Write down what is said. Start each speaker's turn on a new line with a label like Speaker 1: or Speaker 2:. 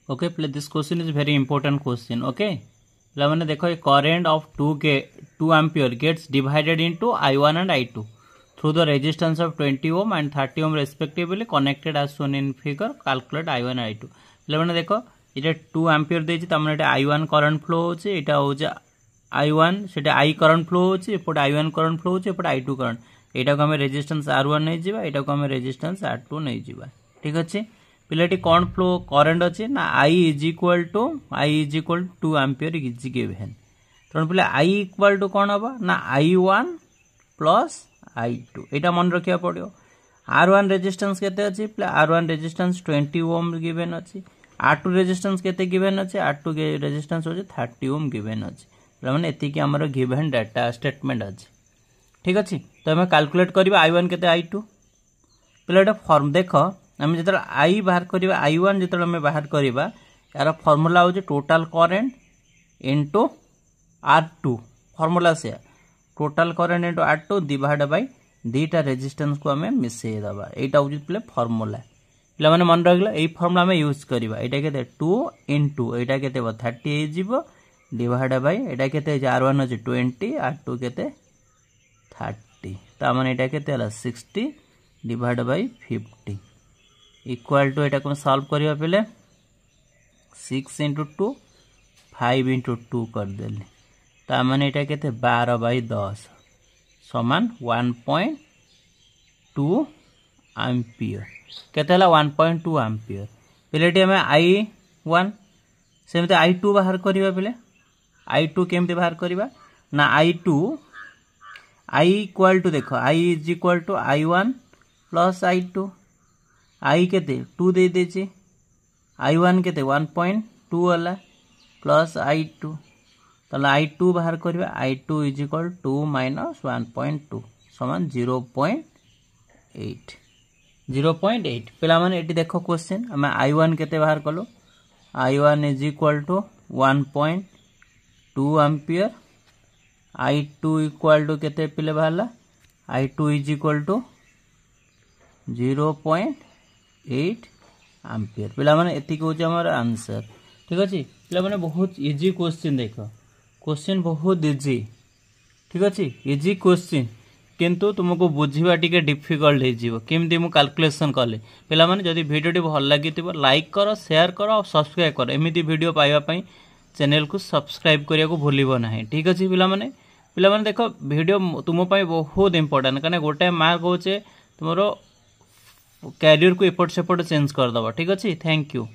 Speaker 1: Okay play this question is very important question. Okay मैंने देखो a current of 2 ampere gets divided into I1 and I2 through the resistance of 20 ohm and 30 ohm respectively connected as shown in figure calculate I1 I2। मैंने देखो ये 2 ampere देछि तमने I1 current flow होछि एटा होछि I1 सेटा I current flow होछि एपटे I1 current flow होछि एपटे I2 करंट एटा को हम रेजिस्टेंस R1 नै जिबा एटा को हम रेजिस्टेंस R2 नै जिबा। ठीक अछि पिलेटी कौन फ्लो करेंट अच्छी ना I is equal to 2 ampere is given तेणु पे I इक्वल टू कौन हम ना I1 प्लस I2 यहाँ मन रखा पड़ो। R1 रेजिस्टेंस केते अच्छी R1 रेजिस्टेंस 20 ओम गिवन अच्छी R2 रेजिस्टेंस केते गिवन अच्छी R2 रेजिस्टेंस हो 30 ओम गिवन अच्छी मैंने एतिकी आमर गिवन डाटा स्टेटमेंट अच्छी। ठीक अच्छे तो आम कैलकुलेट करवा I1 केते I2 पे फॉर्म देख आम जो I बाहर करवा I1 जो आम बाहर करवा यार फॉर्मूला हूँ total current into R2 formula से total current into R2 divide by दीटा रेजिस्टेंस को आम मिसई दबा यहाँ हूँ पे फॉर्मूला पे मैंने मन रखला यही फॉर्मूला आम यूज करवा यहाँ के 2 इंटू यहाँ के 30 हो डिवाइड बाय यहाँ के R1 अच्छे 20 R2 के 30 तो मैंने यहाँ के 60 डिवाइड बाय 50 इक्वल टू यहाँ को सॉल्व करवा पे 6 इंटू 2 5 इंटू 2 करदेली तो मैंने यहाँ के 12 बाय 10 समान 1.2 एम्पियर केते 1.2 एम्पियर पे आम I1 सेमती I2 बाहर करवा पे I2 केमती बाहर करवा ना I2 I इक्वल टू देखो I is equal to I1 plus I2 I केते 2 दे देछि I1 केते 1.2 वाला प्लस I2 तले I2 बाहर करबा I2 इज इक्वल 2 माइनस 1.2 समान 0.8 पिला माने एटी देखो क्वेश्चन हम I1 केते बाहर कलो I1 is equal to 1.2 ampere I2 equal to केते पिले बाहरला I2 is equal to 0.8 ampere पिला माने एतिक होछ हमर आंसर। ठीक अछि पिला माने बहुत इजी क्वेश्चन देखो क्वेश्चन बहुत इजी। ठीक अछि इजी क्वेश्चन किंतु तुमको बुझीबा टिके डिफिकल्ट हे जीवो केमती मु कैलकुलेशन कले पिला माने जदी वीडियो भल लागितिबो लाइक करो शेयर करो और सब्सक्राइब करो एमिति वीडियो पाइबा पई चैनल को सब्सक्राइब करिया को भूलिबो नाही। ठीक अछि पिला माने देखो वीडियो तुम पई बहुत इंपोर्टेंट कने गोटे मार्क होचे तुमरो कैरियर को एपट सेपट चेंज कर दबा। ठीक अछि थैंक यू।